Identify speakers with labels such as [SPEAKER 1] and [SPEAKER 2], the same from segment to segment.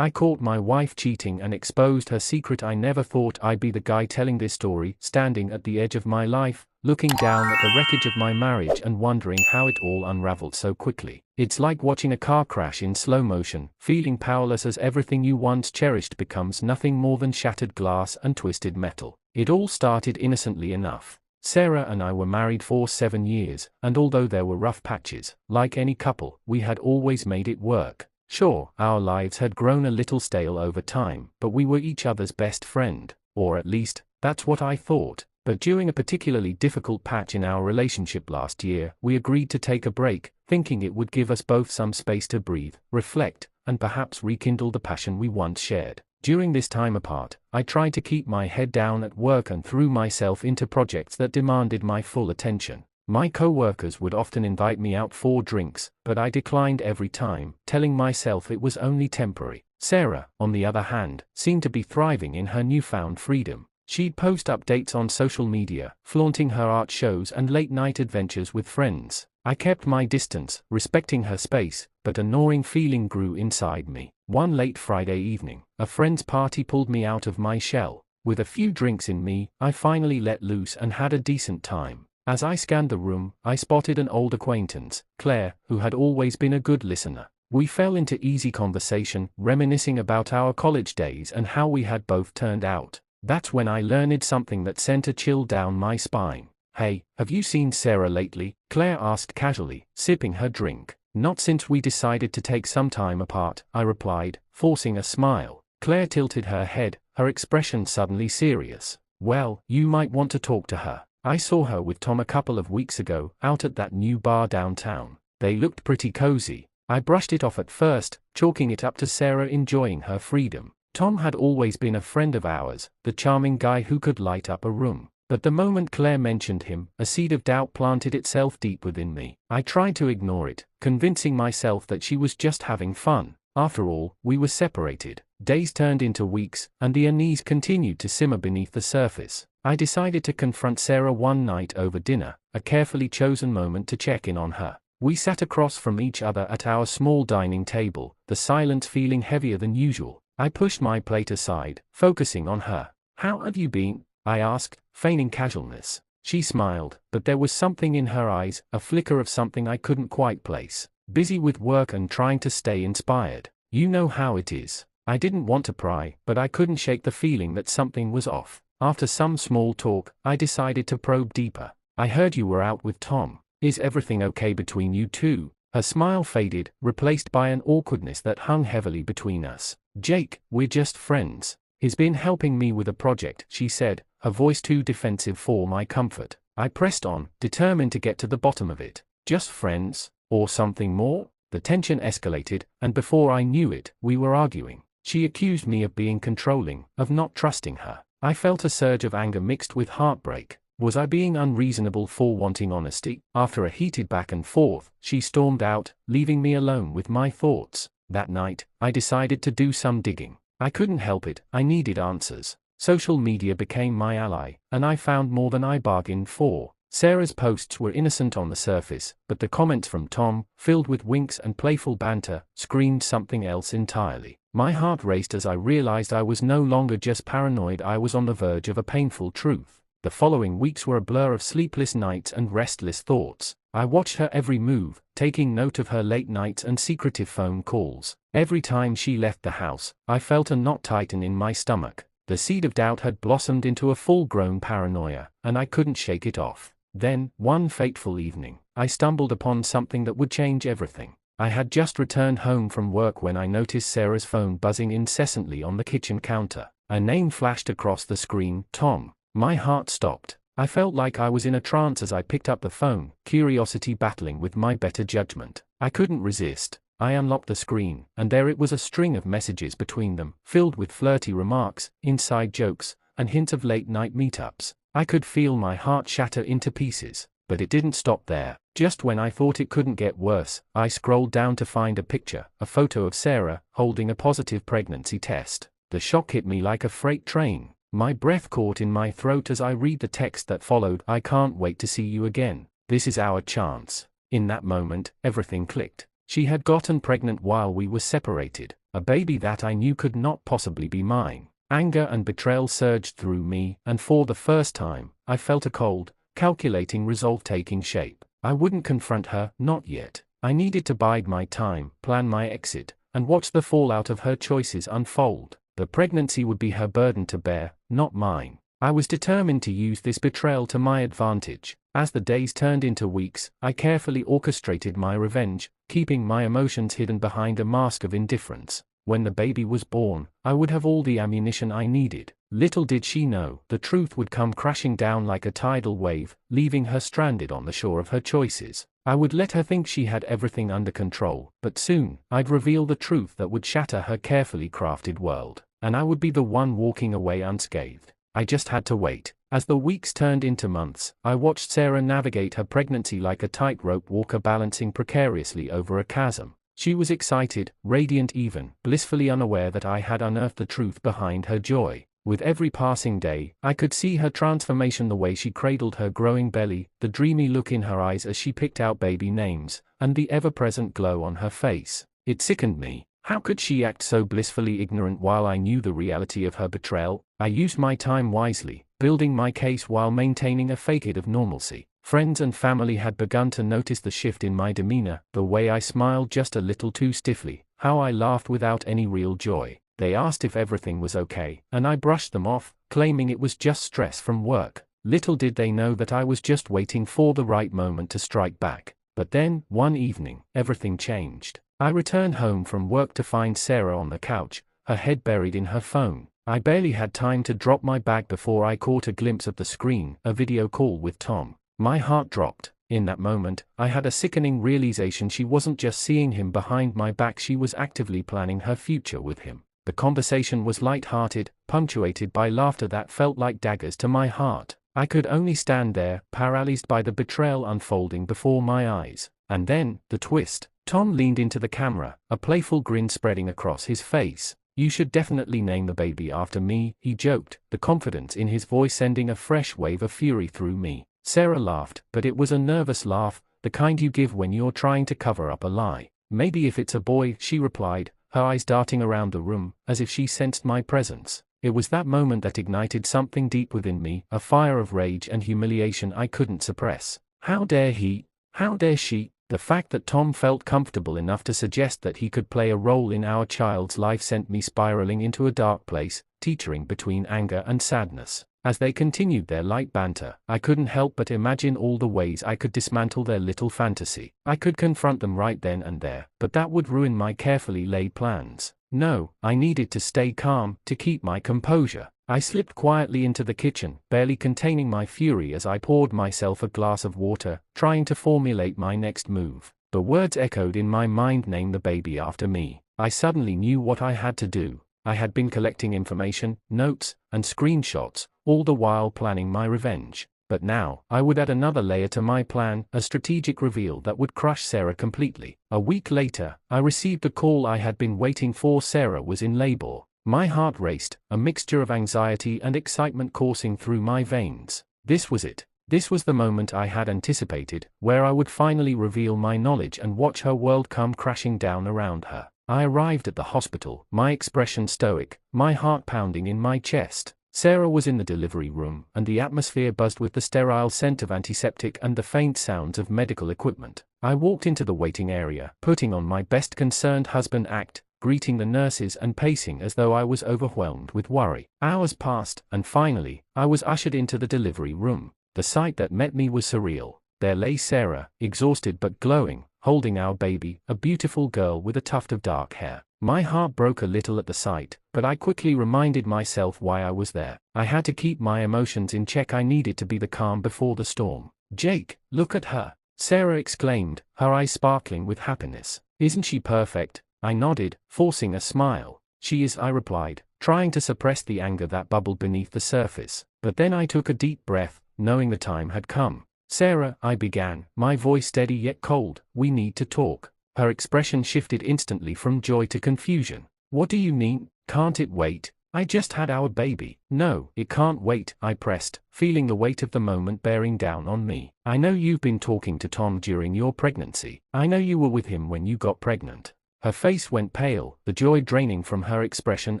[SPEAKER 1] I caught my wife cheating and exposed her secret. I never thought I'd be the guy telling this story, standing at the edge of my life, looking down at the wreckage of my marriage and wondering how it all unraveled so quickly. It's like watching a car crash in slow motion, feeling powerless as everything you once cherished becomes nothing more than shattered glass and twisted metal. It all started innocently enough. Sarah and I were married for 7 years, and although there were rough patches, like any couple, we had always made it work. Sure, our lives had grown a little stale over time, but we were each other's best friend, or at least, that's what I thought. But during a particularly difficult patch in our relationship last year, we agreed to take a break, thinking it would give us both some space to breathe, reflect, and perhaps rekindle the passion we once shared. During this time apart, I tried to keep my head down at work and threw myself into projects that demanded my full attention. My co-workers would often invite me out for drinks, but I declined every time, telling myself it was only temporary. Sarah, on the other hand, seemed to be thriving in her newfound freedom. She'd post updates on social media, flaunting her art shows and late-night adventures with friends. I kept my distance, respecting her space, but a gnawing feeling grew inside me. One late Friday evening, a friend's party pulled me out of my shell. With a few drinks in me, I finally let loose and had a decent time. As I scanned the room, I spotted an old acquaintance, Claire, who had always been a good listener. We fell into easy conversation, reminiscing about our college days and how we had both turned out. That's when I learned something that sent a chill down my spine. "Hey, have you seen Sarah lately?" Claire asked casually, sipping her drink. "Not since we decided to take some time apart," I replied, forcing a smile. Claire tilted her head, her expression suddenly serious. "Well, you might want to talk to her. I saw her with Tom a couple of weeks ago, out at that new bar downtown. They looked pretty cozy." I brushed it off at first, chalking it up to Sarah enjoying her freedom. Tom had always been a friend of ours, the charming guy who could light up a room. But the moment Claire mentioned him, a seed of doubt planted itself deep within me. I tried to ignore it, convincing myself that she was just having fun. After all, we were separated. Days turned into weeks, and the unease continued to simmer beneath the surface. I decided to confront Sarah one night over dinner, a carefully chosen moment to check in on her. We sat across from each other at our small dining table, the silence feeling heavier than usual. I pushed my plate aside, focusing on her. "How have you been?" I asked, feigning casualness. She smiled, but there was something in her eyes, a flicker of something I couldn't quite place. "Busy with work and trying to stay inspired. You know how it is." I didn't want to pry, but I couldn't shake the feeling that something was off. After some small talk, I decided to probe deeper. "I heard you were out with Tom. Is everything okay between you two?" Her smile faded, replaced by an awkwardness that hung heavily between us. "Jake, we're just friends. He's been helping me with a project," she said, her voice too defensive for my comfort. I pressed on, determined to get to the bottom of it. "Just friends? Or something more?" The tension escalated, and before I knew it, we were arguing. She accused me of being controlling, of not trusting her. I felt a surge of anger mixed with heartbreak. Was I being unreasonable for wanting honesty? After a heated back and forth, she stormed out, leaving me alone with my thoughts. That night, I decided to do some digging. I couldn't help it, I needed answers. Social media became my ally, and I found more than I bargained for. Sarah's posts were innocent on the surface, but the comments from Tom, filled with winks and playful banter, screamed something else entirely. My heart raced as I realized I was no longer just paranoid, I was on the verge of a painful truth. The following weeks were a blur of sleepless nights and restless thoughts. I watched her every move, taking note of her late nights and secretive phone calls. Every time she left the house, I felt a knot tighten in my stomach. The seed of doubt had blossomed into a full-grown paranoia, and I couldn't shake it off. Then, one fateful evening, I stumbled upon something that would change everything. I had just returned home from work when I noticed Sarah's phone buzzing incessantly on the kitchen counter. A name flashed across the screen, Tom. My heart stopped. I felt like I was in a trance as I picked up the phone, curiosity battling with my better judgment. I couldn't resist. I unlocked the screen, and there it was, a string of messages between them, filled with flirty remarks, inside jokes, and hints of late-night meetups. I could feel my heart shatter into pieces, but it didn't stop there. Just when I thought it couldn't get worse, I scrolled down to find a picture, a photo of Sarah, holding a positive pregnancy test. The shock hit me like a freight train. My breath caught in my throat as I read the text that followed. "I can't wait to see you again. This is our chance." In that moment, everything clicked. She had gotten pregnant while we were separated. A baby that I knew could not possibly be mine. Anger and betrayal surged through me, and for the first time, I felt a cold, calculating resolve taking shape. I wouldn't confront her, not yet. I needed to bide my time, plan my exit, and watch the fallout of her choices unfold. The pregnancy would be her burden to bear, not mine. I was determined to use this betrayal to my advantage. As the days turned into weeks, I carefully orchestrated my revenge, keeping my emotions hidden behind a mask of indifference. When the baby was born, I would have all the ammunition I needed. Little did she know, the truth would come crashing down like a tidal wave, leaving her stranded on the shore of her choices. I would let her think she had everything under control, but soon, I'd reveal the truth that would shatter her carefully crafted world, and I would be the one walking away unscathed. I just had to wait. As the weeks turned into months, I watched Sarah navigate her pregnancy like a tightrope walker balancing precariously over a chasm. She was excited, radiant even, blissfully unaware that I had unearthed the truth behind her joy. With every passing day, I could see her transformation, the way she cradled her growing belly, the dreamy look in her eyes as she picked out baby names, and the ever-present glow on her face. It sickened me. How could she act so blissfully ignorant while I knew the reality of her betrayal? I used my time wisely, building my case while maintaining a facade of normalcy. Friends and family had begun to notice the shift in my demeanor, the way I smiled just a little too stiffly, how I laughed without any real joy. They asked if everything was okay, and I brushed them off, claiming it was just stress from work. Little did they know that I was just waiting for the right moment to strike back. But then, one evening, everything changed. I returned home from work to find Sarah on the couch, her head buried in her phone. I barely had time to drop my bag before I caught a glimpse of the screen, a video call with Tom. My heart dropped. In that moment, I had a sickening realization she wasn't just seeing him behind my back, she was actively planning her future with him. The conversation was light-hearted, punctuated by laughter that felt like daggers to my heart. I could only stand there, paralyzed by the betrayal unfolding before my eyes. And then, the twist. Tom leaned into the camera, a playful grin spreading across his face. "You should definitely name the baby after me," he joked, the confidence in his voice sending a fresh wave of fury through me. Sarah laughed, but it was a nervous laugh, the kind you give when you're trying to cover up a lie. "Maybe if it's a boy," she replied, her eyes darting around the room, as if she sensed my presence. It was that moment that ignited something deep within me, a fire of rage and humiliation I couldn't suppress. How dare he? How dare she? The fact that Tom felt comfortable enough to suggest that he could play a role in our child's life sent me spiraling into a dark place, teetering between anger and sadness. As they continued their light banter, I couldn't help but imagine all the ways I could dismantle their little fantasy. I could confront them right then and there, but that would ruin my carefully laid plans. No, I needed to stay calm, to keep my composure. I slipped quietly into the kitchen, barely containing my fury as I poured myself a glass of water, trying to formulate my next move. The words echoed in my mind, "Name the baby after me." I suddenly knew what I had to do. I had been collecting information, notes, and screenshots, all the while planning my revenge. But now, I would add another layer to my plan, a strategic reveal that would crush Sarah completely. A week later, I received the call I had been waiting for. Sarah was in labor. My heart raced, a mixture of anxiety and excitement coursing through my veins. This was it. This was the moment I had anticipated, where I would finally reveal my knowledge and watch her world come crashing down around her. I arrived at the hospital, my expression stoic, my heart pounding in my chest. Sarah was in the delivery room, and the atmosphere buzzed with the sterile scent of antiseptic and the faint sounds of medical equipment. I walked into the waiting area, putting on my best concerned husband act, greeting the nurses and pacing as though I was overwhelmed with worry. Hours passed, and finally, I was ushered into the delivery room. The sight that met me was surreal. There lay Sarah, exhausted but glowing, holding our baby, a beautiful girl with a tuft of dark hair. My heart broke a little at the sight, but I quickly reminded myself why I was there. I had to keep my emotions in check. I needed to be the calm before the storm. "Jake, look at her!" Sarah exclaimed, her eyes sparkling with happiness. "Isn't she perfect?" I nodded, forcing a smile. "She is," I replied, trying to suppress the anger that bubbled beneath the surface. But then I took a deep breath, knowing the time had come. "Sarah," I began, my voice steady yet cold, "we need to talk." Her expression shifted instantly from joy to confusion. "What do you mean? Can't it wait? I just had our baby." "No, it can't wait," I pressed, feeling the weight of the moment bearing down on me. "I know you've been talking to Tom during your pregnancy. I know you were with him when you got pregnant. Her face went pale, the joy draining from her expression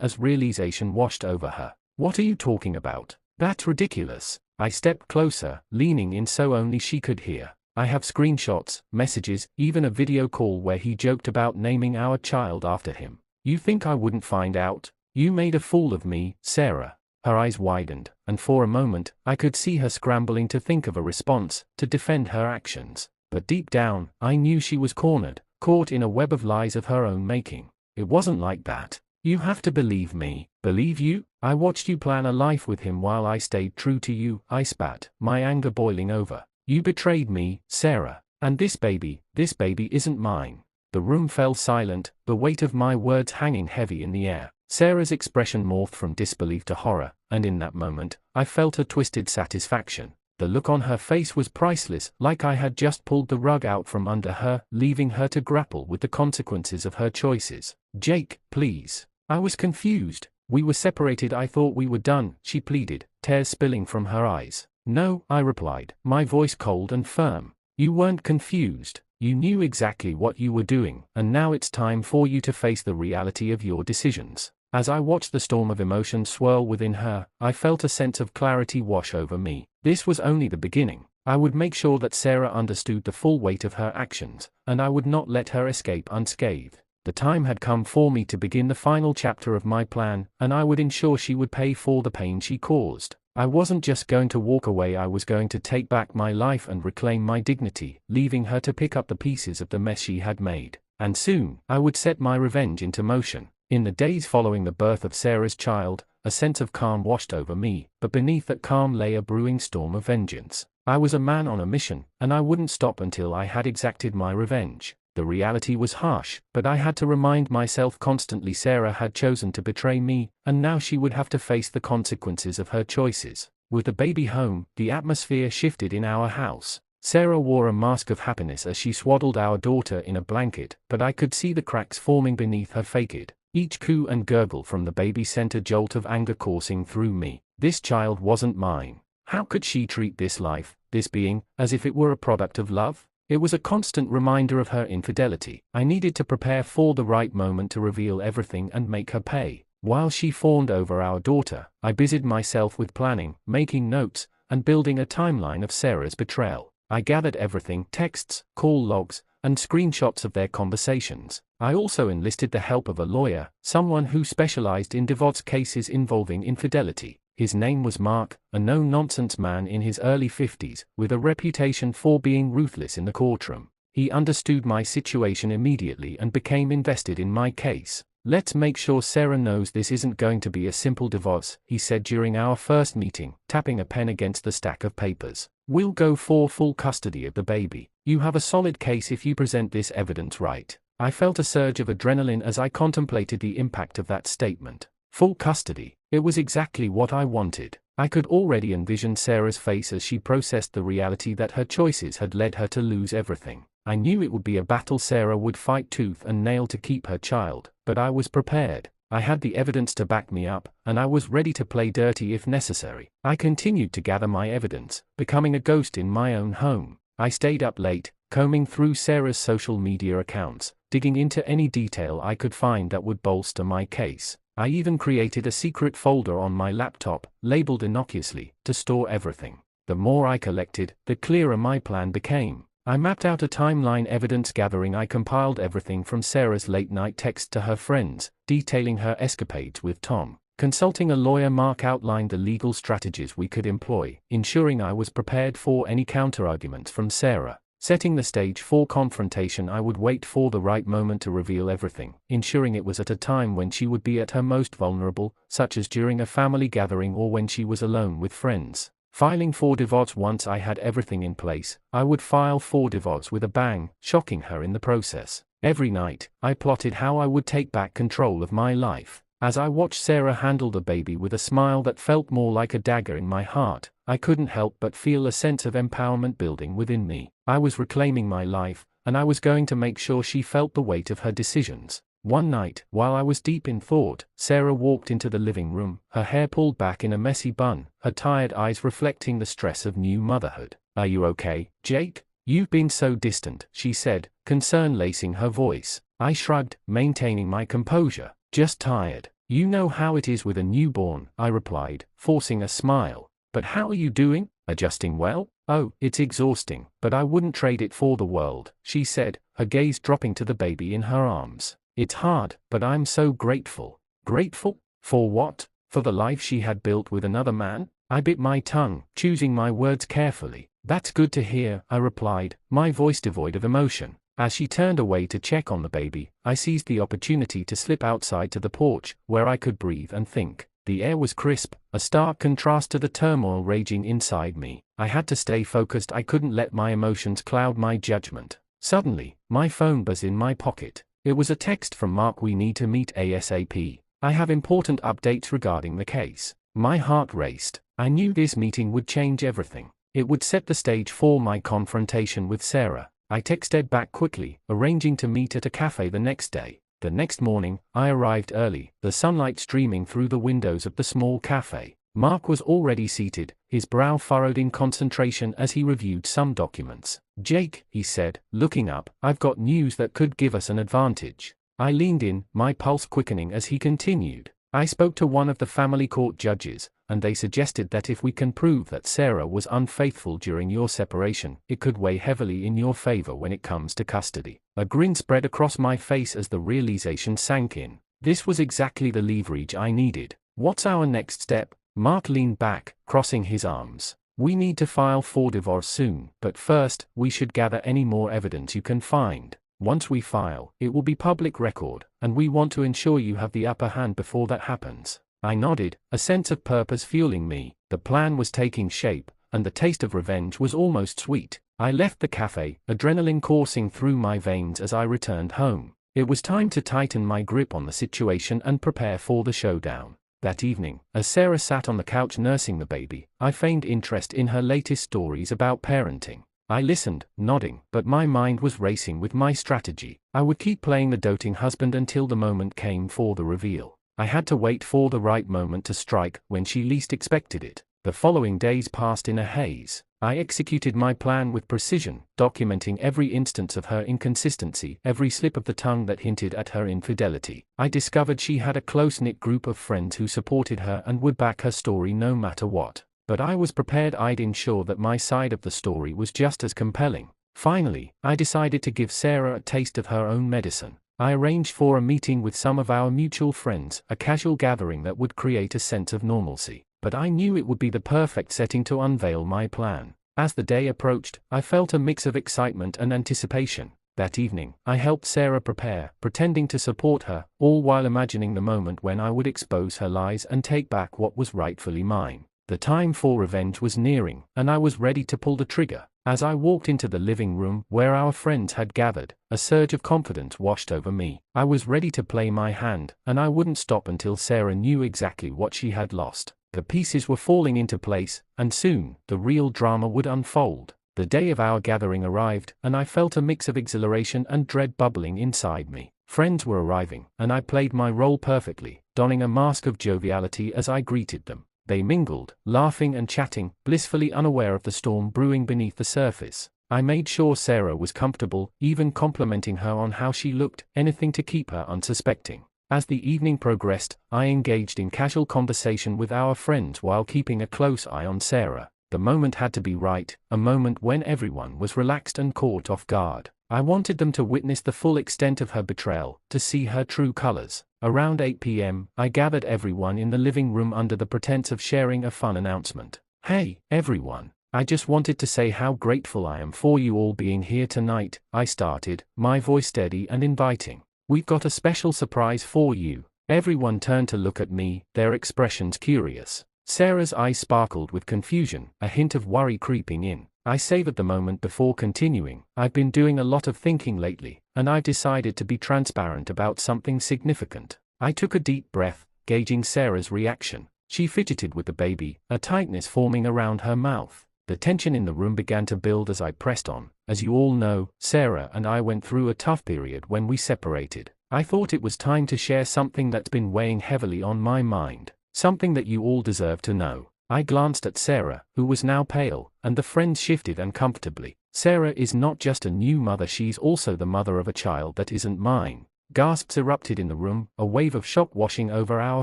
[SPEAKER 1] as realization washed over her. "What are you talking about? That's ridiculous." I stepped closer, leaning in so only she could hear. "I have screenshots, messages, even a video call where he joked about naming our child after him. You think I wouldn't find out? You made a fool of me, Sarah." Her eyes widened, and for a moment, I could see her scrambling to think of a response, to defend her actions. But deep down, I knew she was cornered, caught in a web of lies of her own making. "It wasn't like that. You have to believe me." "Believe you? I watched you plan a life with him while I stayed true to you," I spat, my anger boiling over. "You betrayed me, Sarah. And this baby isn't mine." The room fell silent, the weight of my words hanging heavy in the air. Sarah's expression morphed from disbelief to horror, and in that moment, I felt a twisted satisfaction. The look on her face was priceless, like I had just pulled the rug out from under her, leaving her to grapple with the consequences of her choices. "Jake, please." I was confused. "We were separated, I thought we were done," she pleaded, tears spilling from her eyes. "No," I replied, my voice cold and firm. "You weren't confused. You knew exactly what you were doing, and now it's time for you to face the reality of your decisions." As I watched the storm of emotion swirl within her, I felt a sense of clarity wash over me. This was only the beginning. I would make sure that Sarah understood the full weight of her actions, and I would not let her escape unscathed. The time had come for me to begin the final chapter of my plan, and I would ensure she would pay for the pain she caused. I wasn't just going to walk away, I was going to take back my life and reclaim my dignity, leaving her to pick up the pieces of the mess she had made. And soon, I would set my revenge into motion. In the days following the birth of Sarah's child, a sense of calm washed over me, but beneath that calm lay a brewing storm of vengeance. I was a man on a mission, and I wouldn't stop until I had exacted my revenge. The reality was harsh, but I had to remind myself constantly Sarah had chosen to betray me, and now she would have to face the consequences of her choices. With the baby home, the atmosphere shifted in our house. Sarah wore a mask of happiness as she swaddled our daughter in a blanket, but I could see the cracks forming beneath her facade. Each coo and gurgle from the baby sent a jolt of anger coursing through me. This child wasn't mine. How could she treat this life, this being, as if it were a product of love? It was a constant reminder of her infidelity. I needed to prepare for the right moment to reveal everything and make her pay. While she fawned over our daughter, I busied myself with planning, making notes, and building a timeline of Sarah's betrayal. I gathered everything: texts, call logs, and screenshots of their conversations. I also enlisted the help of a lawyer, someone who specialized in divorce cases involving infidelity. His name was Mark, a no-nonsense man in his early 50s, with a reputation for being ruthless in the courtroom. He understood my situation immediately and became invested in my case. "Let's make sure Sarah knows this isn't going to be a simple divorce," he said during our first meeting, tapping a pen against the stack of papers. "We'll go for full custody of the baby. You have a solid case if you present this evidence right." I felt a surge of adrenaline as I contemplated the impact of that statement. Full custody. It was exactly what I wanted. I could already envision Sarah's face as she processed the reality that her choices had led her to lose everything. I knew it would be a battle Sarah would fight tooth and nail to keep her child, but I was prepared. I had the evidence to back me up, and I was ready to play dirty if necessary. I continued to gather my evidence, becoming a ghost in my own home. I stayed up late, combing through Sarah's social media accounts, digging into any detail I could find that would bolster my case. I even created a secret folder on my laptop, labeled innocuously, to store everything. The more I collected, the clearer my plan became. I mapped out a timeline evidence gathering. I compiled everything from Sarah's late-night texts to her friends, detailing her escapades with Tom. Consulting a lawyer, Mark outlined the legal strategies we could employ, ensuring I was prepared for any counterarguments from Sarah. Setting the stage for confrontation, I would wait for the right moment to reveal everything, ensuring it was at a time when she would be at her most vulnerable, such as during a family gathering or when she was alone with friends. Filing for divorce. Once I had everything in place, I would file for divorce with a bang, shocking her in the process. Every night, I plotted how I would take back control of my life. As I watched Sarah handle the baby with a smile that felt more like a dagger in my heart, I couldn't help but feel a sense of empowerment building within me. I was reclaiming my life, and I was going to make sure she felt the weight of her decisions. One night, while I was deep in thought, Sarah walked into the living room, her hair pulled back in a messy bun, her tired eyes reflecting the stress of new motherhood. "Are you okay, Jake? You've been so distant," she said, concern lacing her voice. I shrugged, maintaining my composure. Just tired. You know how it is with a newborn, I replied, forcing a smile. But how are you doing? Adjusting well? Oh, it's exhausting, but I wouldn't trade it for the world, she said, her gaze dropping to the baby in her arms. It's hard, but I'm so grateful. Grateful? For what? For the life she had built with another man? I bit my tongue, choosing my words carefully. That's good to hear, I replied, my voice devoid of emotion. As she turned away to check on the baby, I seized the opportunity to slip outside to the porch, where I could breathe and think. The air was crisp, a stark contrast to the turmoil raging inside me. I had to stay focused. I couldn't let my emotions cloud my judgment. Suddenly, my phone buzzed in my pocket. It was a text from Mark. We need to meet ASAP. I have important updates regarding the case. My heart raced. I knew this meeting would change everything. It would set the stage for my confrontation with Sarah. I texted back quickly, arranging to meet at a cafe the next day. The next morning, I arrived early, the sunlight streaming through the windows of the small cafe. Mark was already seated, his brow furrowed in concentration as he reviewed some documents. Jake, he said, looking up, I've got news that could give us an advantage. I leaned in, my pulse quickening as he continued. I spoke to one of the family court judges, and they suggested that if we can prove that Sarah was unfaithful during your separation, it could weigh heavily in your favor when it comes to custody. A grin spread across my face as the realization sank in. This was exactly the leverage I needed. What's our next step? Mark leaned back, crossing his arms. We need to file for divorce soon, but first, we should gather any more evidence you can find. Once we file, it will be public record, and we want to ensure you have the upper hand before that happens. I nodded, a sense of purpose fueling me. The plan was taking shape, and the taste of revenge was almost sweet. I left the cafe, adrenaline coursing through my veins as I returned home. It was time to tighten my grip on the situation and prepare for the showdown. That evening, as Sarah sat on the couch nursing the baby, I feigned interest in her latest stories about parenting. I listened, nodding, but my mind was racing with my strategy. I would keep playing the doting husband until the moment came for the reveal. I had to wait for the right moment to strike, when she least expected it. The following days passed in a haze. I executed my plan with precision, documenting every instance of her inconsistency, every slip of the tongue that hinted at her infidelity. I discovered she had a close-knit group of friends who supported her and would back her story no matter what. But I was prepared. I'd ensure that my side of the story was just as compelling. Finally, I decided to give Sarah a taste of her own medicine. I arranged for a meeting with some of our mutual friends, a casual gathering that would create a sense of normalcy. But I knew it would be the perfect setting to unveil my plan. As the day approached, I felt a mix of excitement and anticipation. That evening, I helped Sarah prepare, pretending to support her, all while imagining the moment when I would expose her lies and take back what was rightfully mine. The time for revenge was nearing, and I was ready to pull the trigger. As I walked into the living room where our friends had gathered, a surge of confidence washed over me. I was ready to play my hand, and I wouldn't stop until Sarah knew exactly what she had lost. The pieces were falling into place, and soon, the real drama would unfold. The day of our gathering arrived, and I felt a mix of exhilaration and dread bubbling inside me. Friends were arriving, and I played my role perfectly, donning a mask of joviality as I greeted them. They mingled, laughing and chatting, blissfully unaware of the storm brewing beneath the surface. I made sure Sarah was comfortable, even complimenting her on how she looked, anything to keep her unsuspecting. As the evening progressed, I engaged in casual conversation with our friends while keeping a close eye on Sarah. The moment had to be right, a moment when everyone was relaxed and caught off guard. I wanted them to witness the full extent of her betrayal, to see her true colors. Around 8 p.m., I gathered everyone in the living room under the pretense of sharing a fun announcement. Hey, everyone. I just wanted to say how grateful I am for you all being here tonight, I started, my voice steady and inviting. We've got a special surprise for you. Everyone turned to look at me, their expressions curious. Sarah's eyes sparkled with confusion, a hint of worry creeping in. I savored the moment before continuing. I've been doing a lot of thinking lately, and I've decided to be transparent about something significant. I took a deep breath, gauging Sarah's reaction. She fidgeted with the baby, a tightness forming around her mouth. The tension in the room began to build as I pressed on. As you all know, Sarah and I went through a tough period when we separated. I thought it was time to share something that's been weighing heavily on my mind, something that you all deserve to know. I glanced at Sarah, who was now pale, and the friends shifted uncomfortably. Sarah is not just a new mother, she's also the mother of a child that isn't mine. Gasps erupted in the room, a wave of shock washing over our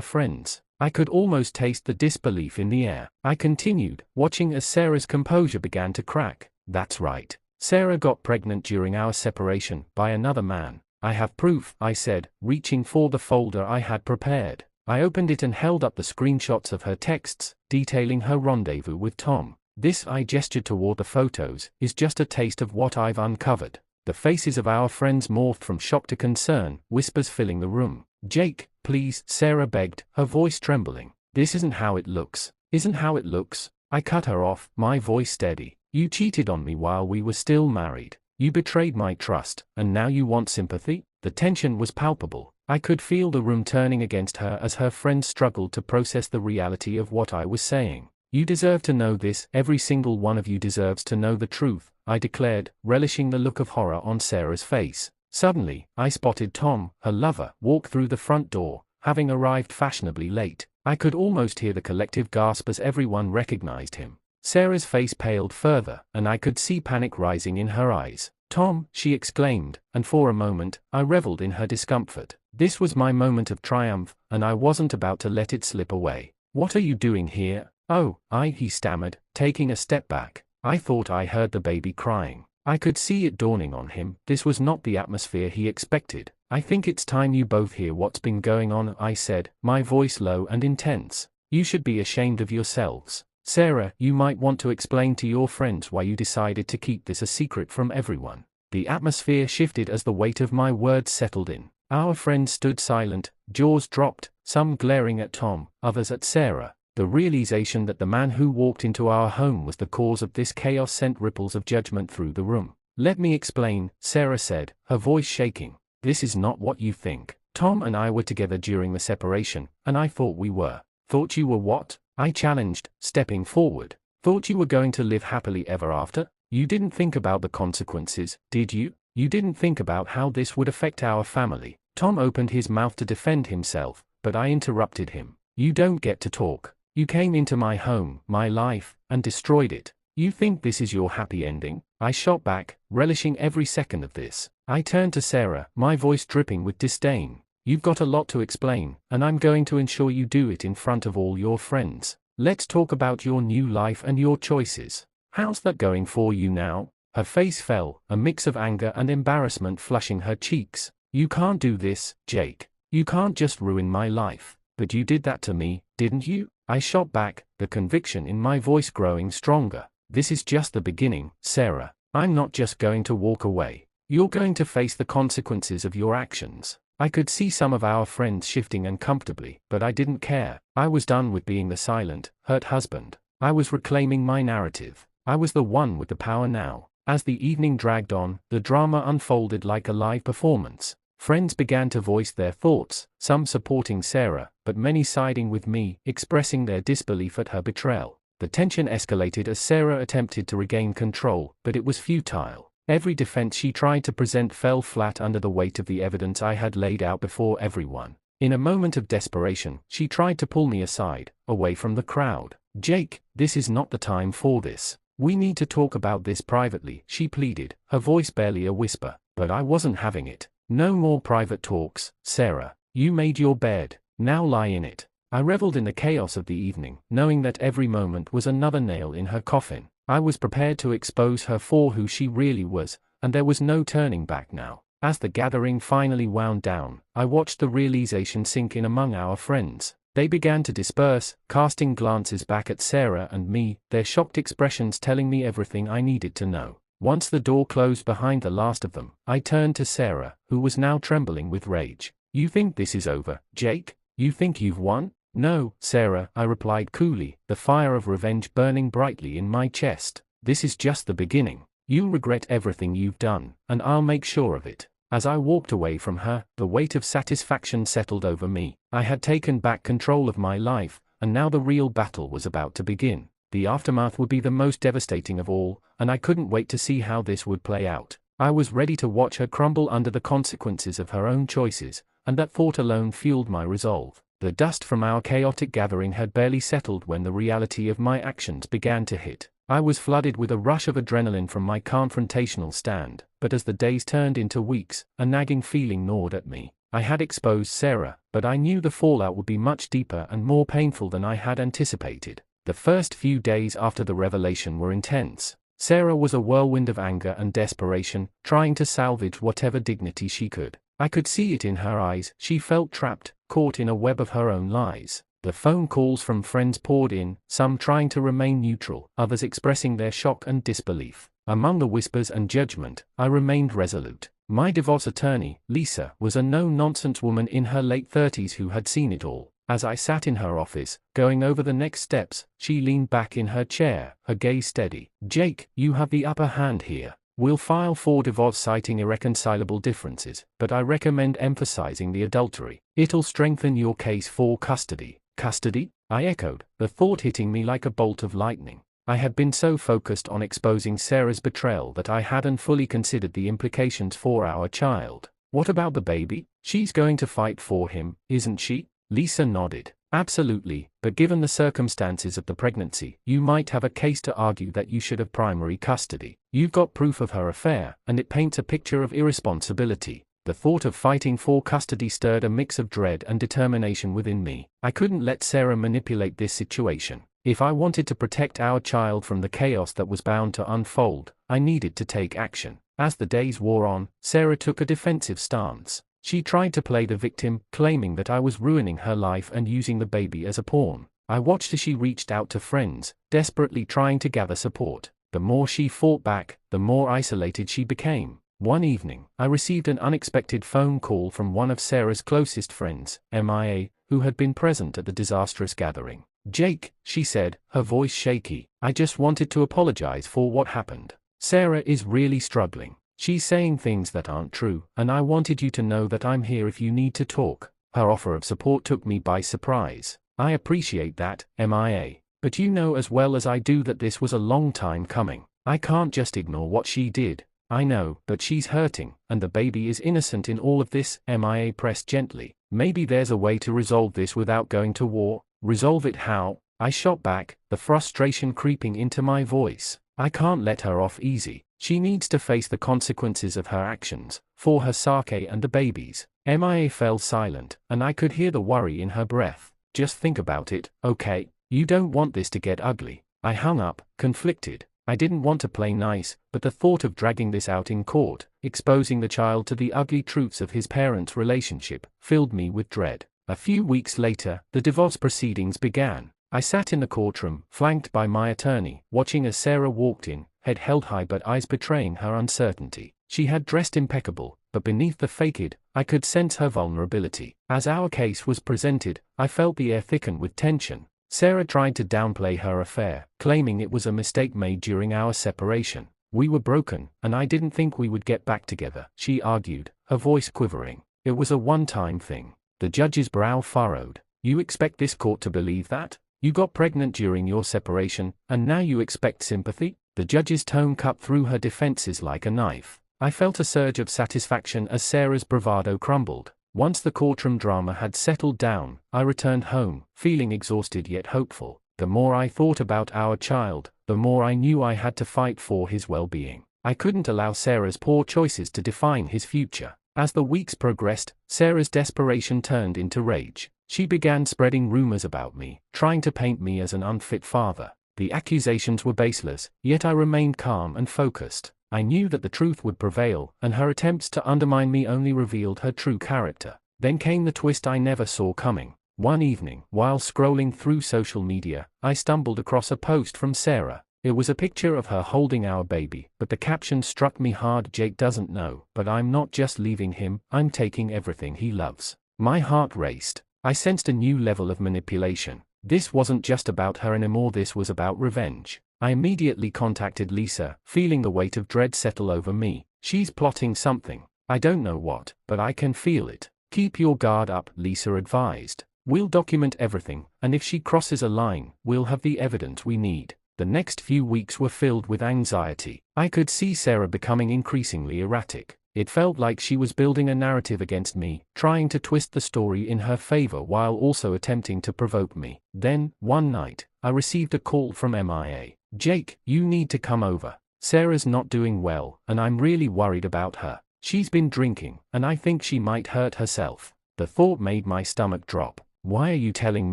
[SPEAKER 1] friends. I could almost taste the disbelief in the air. I continued, watching as Sarah's composure began to crack. That's right. Sarah got pregnant during our separation, by another man. I have proof, I said, reaching for the folder I had prepared. I opened it and held up the screenshots of her texts, detailing her rendezvous with Tom. This, I gestured toward the photos, is just a taste of what I've uncovered. The faces of our friends morphed from shock to concern, whispers filling the room. Jake, please, Sarah begged, her voice trembling. This isn't how it looks. Isn't how it looks. I cut her off, my voice steady. You cheated on me while we were still married. You betrayed my trust, and now you want sympathy? The tension was palpable. I could feel the room turning against her as her friends struggled to process the reality of what I was saying. You deserve to know this, every single one of you deserves to know the truth, I declared, relishing the look of horror on Sarah's face. Suddenly, I spotted Tom, her lover, walk through the front door, having arrived fashionably late. I could almost hear the collective gasp as everyone recognized him. Sarah's face paled further, and I could see panic rising in her eyes. Tom, she exclaimed, and for a moment, I reveled in her discomfort. This was my moment of triumph, and I wasn't about to let it slip away. What are you doing here? Oh, he stammered, taking a step back. I thought I heard the baby crying. I could see it dawning on him, this was not the atmosphere he expected. I think it's time you both hear what's been going on, I said, my voice low and intense. You should be ashamed of yourselves. Sarah, you might want to explain to your friends why you decided to keep this a secret from everyone. The atmosphere shifted as the weight of my words settled in. Our friends stood silent, jaws dropped, some glaring at Tom, others at Sarah. The realization that the man who walked into our home was the cause of this chaos sent ripples of judgment through the room. Let me explain, Sarah said, her voice shaking. This is not what you think. Tom and I were together during the separation, and I thought we were. Thought you were what? I challenged, stepping forward. Thought you were going to live happily ever after? You didn't think about the consequences, did you? You didn't think about how this would affect our family. Tom opened his mouth to defend himself, but I interrupted him. You don't get to talk. You came into my home, my life, and destroyed it. You think this is your happy ending? I shot back, relishing every second of this. I turned to Sarah, my voice dripping with disdain. You've got a lot to explain, and I'm going to ensure you do it in front of all your friends. Let's talk about your new life and your choices. How's that going for you now? Her face fell, a mix of anger and embarrassment flushing her cheeks. You can't do this, Jake. You can't just ruin my life. But you did that to me, didn't you? I shot back, the conviction in my voice growing stronger. This is just the beginning, Sarah. I'm not just going to walk away. You're going to face the consequences of your actions. I could see some of our friends shifting uncomfortably, but I didn't care. I was done with being the silent, hurt husband. I was reclaiming my narrative. I was the one with the power now. As the evening dragged on, the drama unfolded like a live performance. Friends began to voice their thoughts, some supporting Sarah, but many siding with me, expressing their disbelief at her betrayal. The tension escalated as Sarah attempted to regain control, but it was futile. Every defense she tried to present fell flat under the weight of the evidence I had laid out before everyone. In a moment of desperation, she tried to pull me aside, away from the crowd. Jake, this is not the time for this. We need to talk about this privately, she pleaded, her voice barely a whisper. But I wasn't having it. No more private talks, Sarah. You made your bed, now lie in it. I reveled in the chaos of the evening, knowing that every moment was another nail in her coffin. I was prepared to expose her for who she really was, and there was no turning back now. As the gathering finally wound down, I watched the realization sink in among our friends. They began to disperse, casting glances back at Sarah and me, their shocked expressions telling me everything I needed to know. Once the door closed behind the last of them, I turned to Sarah, who was now trembling with rage. You think this is over, Jake? You think you've won? No, Sarah, I replied coolly, the fire of revenge burning brightly in my chest. This is just the beginning. You'll regret everything you've done, and I'll make sure of it. As I walked away from her, the weight of satisfaction settled over me. I had taken back control of my life, and now the real battle was about to begin. The aftermath would be the most devastating of all, and I couldn't wait to see how this would play out. I was ready to watch her crumble under the consequences of her own choices, and that thought alone fueled my resolve. The dust from our chaotic gathering had barely settled when the reality of my actions began to hit. I was flooded with a rush of adrenaline from my confrontational stand, but as the days turned into weeks, a nagging feeling gnawed at me. I had exposed Sarah, but I knew the fallout would be much deeper and more painful than I had anticipated. The first few days after the revelation were intense. Sarah was a whirlwind of anger and desperation, trying to salvage whatever dignity she could. I could see it in her eyes. She felt trapped, caught in a web of her own lies. The phone calls from friends poured in, some trying to remain neutral, others expressing their shock and disbelief. Among the whispers and judgment, I remained resolute. My divorce attorney, Lisa, was a no-nonsense woman in her late 30s who had seen it all. As I sat in her office, going over the next steps, she leaned back in her chair, her gaze steady. "Jake, you have the upper hand here. We'll file for divorce citing irreconcilable differences, but I recommend emphasizing the adultery. It'll strengthen your case for custody." "Custody?" I echoed, the thought hitting me like a bolt of lightning. I had been so focused on exposing Sarah's betrayal that I hadn't fully considered the implications for our child. "What about the baby? She's going to fight for him, isn't she?" Lisa nodded. "Absolutely, but given the circumstances of the pregnancy, you might have a case to argue that you should have primary custody. You've got proof of her affair, and it paints a picture of irresponsibility." The thought of fighting for custody stirred a mix of dread and determination within me. I couldn't let Sarah manipulate this situation. If I wanted to protect our child from the chaos that was bound to unfold, I needed to take action. As the days wore on, Sarah took a defensive stance. She tried to play the victim, claiming that I was ruining her life and using the baby as a pawn. I watched as she reached out to friends, desperately trying to gather support. The more she fought back, the more isolated she became. One evening, I received an unexpected phone call from one of Sarah's closest friends, MIA, who had been present at the disastrous gathering. "Jake," she said, her voice shaky, "I just wanted to apologize for what happened. Sarah is really struggling. She's saying things that aren't true, and I wanted you to know that I'm here if you need to talk." Her offer of support took me by surprise. "I appreciate that, MIA. But you know as well as I do that this was a long time coming. I can't just ignore what she did." "I know, but she's hurting, and the baby is innocent in all of this," MIA pressed gently. "Maybe there's a way to resolve this without going to war." "Resolve it how?" I shot back, the frustration creeping into my voice. "I can't let her off easy. She needs to face the consequences of her actions, for her sake and the baby's." MIA fell silent, and I could hear the worry in her breath. "Just think about it, okay? You don't want this to get ugly." I hung up, conflicted. I didn't want to play nice, but the thought of dragging this out in court, exposing the child to the ugly truths of his parents' relationship, filled me with dread. A few weeks later, the divorce proceedings began. I sat in the courtroom, flanked by my attorney, watching as Sarah walked in, head held high but eyes betraying her uncertainty. She had dressed impeccable, but beneath the facade, I could sense her vulnerability. As our case was presented, I felt the air thicken with tension. Sarah tried to downplay her affair, claiming it was a mistake made during our separation. "We were broken, and I didn't think we would get back together," she argued, her voice quivering. "It was a one-time thing." The judge's brow furrowed. "You expect this court to believe that? You got pregnant during your separation, and now you expect sympathy?" The judge's tone cut through her defenses like a knife. I felt a surge of satisfaction as Sarah's bravado crumbled. Once the courtroom drama had settled down, I returned home, feeling exhausted yet hopeful. The more I thought about our child, the more I knew I had to fight for his well-being. I couldn't allow Sarah's poor choices to define his future. As the weeks progressed, Sarah's desperation turned into rage. She began spreading rumors about me, trying to paint me as an unfit father. The accusations were baseless, yet I remained calm and focused. I knew that the truth would prevail, and her attempts to undermine me only revealed her true character. Then came the twist I never saw coming. One evening, while scrolling through social media, I stumbled across a post from Sarah. It was a picture of her holding our baby, but the caption struck me hard. "Jake doesn't know, but I'm not just leaving him, I'm taking everything he loves." My heart raced. I sensed a new level of manipulation. This wasn't just about her anymore, this was about revenge. I immediately contacted Lisa, feeling the weight of dread settle over me. "She's plotting something. I don't know what, but I can feel it." "Keep your guard up," Lisa advised. "We'll document everything, and if she crosses a line, we'll have the evidence we need." The next few weeks were filled with anxiety. I could see Sarah becoming increasingly erratic. It felt like she was building a narrative against me, trying to twist the story in her favor while also attempting to provoke me. Then, one night, I received a call from MIA. "Jake, you need to come over. Sarah's not doing well, and I'm really worried about her. She's been drinking, and I think she might hurt herself." The thought made my stomach drop. "Why are you telling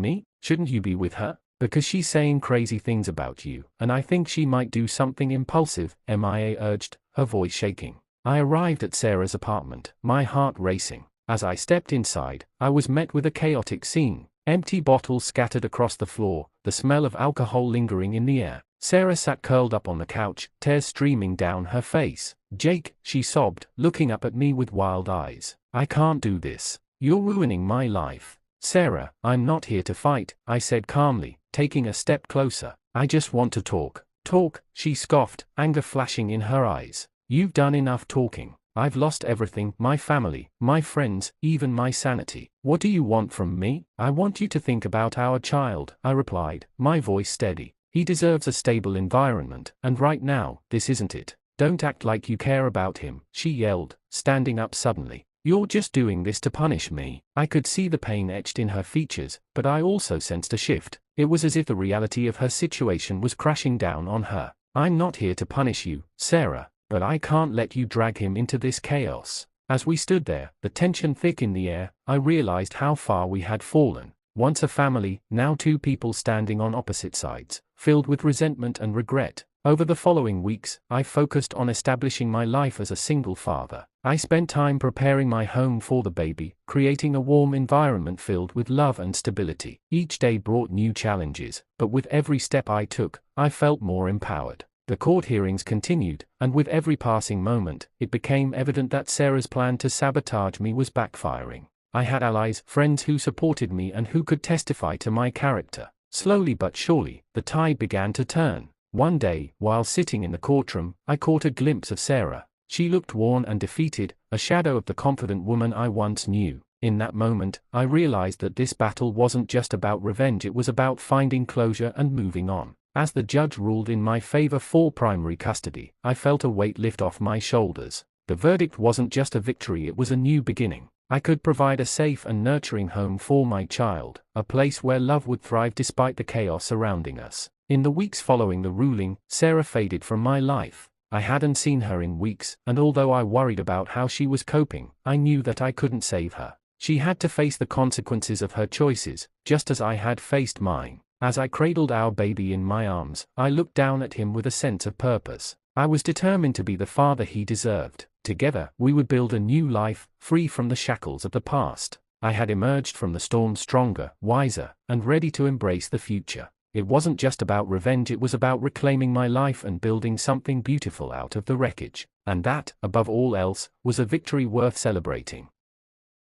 [SPEAKER 1] me? Shouldn't you be with her? Because she's saying crazy things about you, and I think she might do something impulsive," Mia urged, her voice shaking. I arrived at Sarah's apartment, my heart racing. As I stepped inside, I was met with a chaotic scene. Empty bottles scattered across the floor, the smell of alcohol lingering in the air. Sarah sat curled up on the couch, tears streaming down her face. "Jake," she sobbed, looking up at me with wild eyes. "I can't do this. You're ruining my life." "Sarah, I'm not here to fight," I said calmly, taking a step closer. "I just want to talk." "Talk?" she scoffed, anger flashing in her eyes. "You've done enough talking. I've lost everything, my family, my friends, even my sanity. What do you want from me?" "I want you to think about our child," I replied, my voice steady. "He deserves a stable environment, and right now, this isn't it." "Don't act like you care about him," she yelled, standing up suddenly. "You're just doing this to punish me." I could see the pain etched in her features, but I also sensed a shift. It was as if the reality of her situation was crashing down on her. "I'm not here to punish you, Sarah, but I can't let you drag him into this chaos." As we stood there, the tension thick in the air, I realized how far we had fallen. Once a family, now two people standing on opposite sides, filled with resentment and regret. Over the following weeks, I focused on establishing my life as a single father. I spent time preparing my home for the baby, creating a warm environment filled with love and stability. Each day brought new challenges, but with every step I took, I felt more empowered. The court hearings continued, and with every passing moment, it became evident that Sarah's plan to sabotage me was backfiring. I had allies, friends who supported me and who could testify to my character. Slowly but surely, the tide began to turn. One day, while sitting in the courtroom, I caught a glimpse of Sarah. She looked worn and defeated, a shadow of the confident woman I once knew. In that moment, I realized that this battle wasn't just about revenge, it was about finding closure and moving on. As the judge ruled in my favor for primary custody, I felt a weight lift off my shoulders. The verdict wasn't just a victory, it was a new beginning. I could provide a safe and nurturing home for my child, a place where love would thrive despite the chaos surrounding us. In the weeks following the ruling, Sarah faded from my life. I hadn't seen her in weeks, and although I worried about how she was coping, I knew that I couldn't save her. She had to face the consequences of her choices, just as I had faced mine. As I cradled our baby in my arms, I looked down at him with a sense of purpose. I was determined to be the father he deserved. Together, we would build a new life, free from the shackles of the past. I had emerged from the storm stronger, wiser, and ready to embrace the future. It wasn't just about revenge, it was about reclaiming my life and building something beautiful out of the wreckage. And that, above all else, was a victory worth celebrating.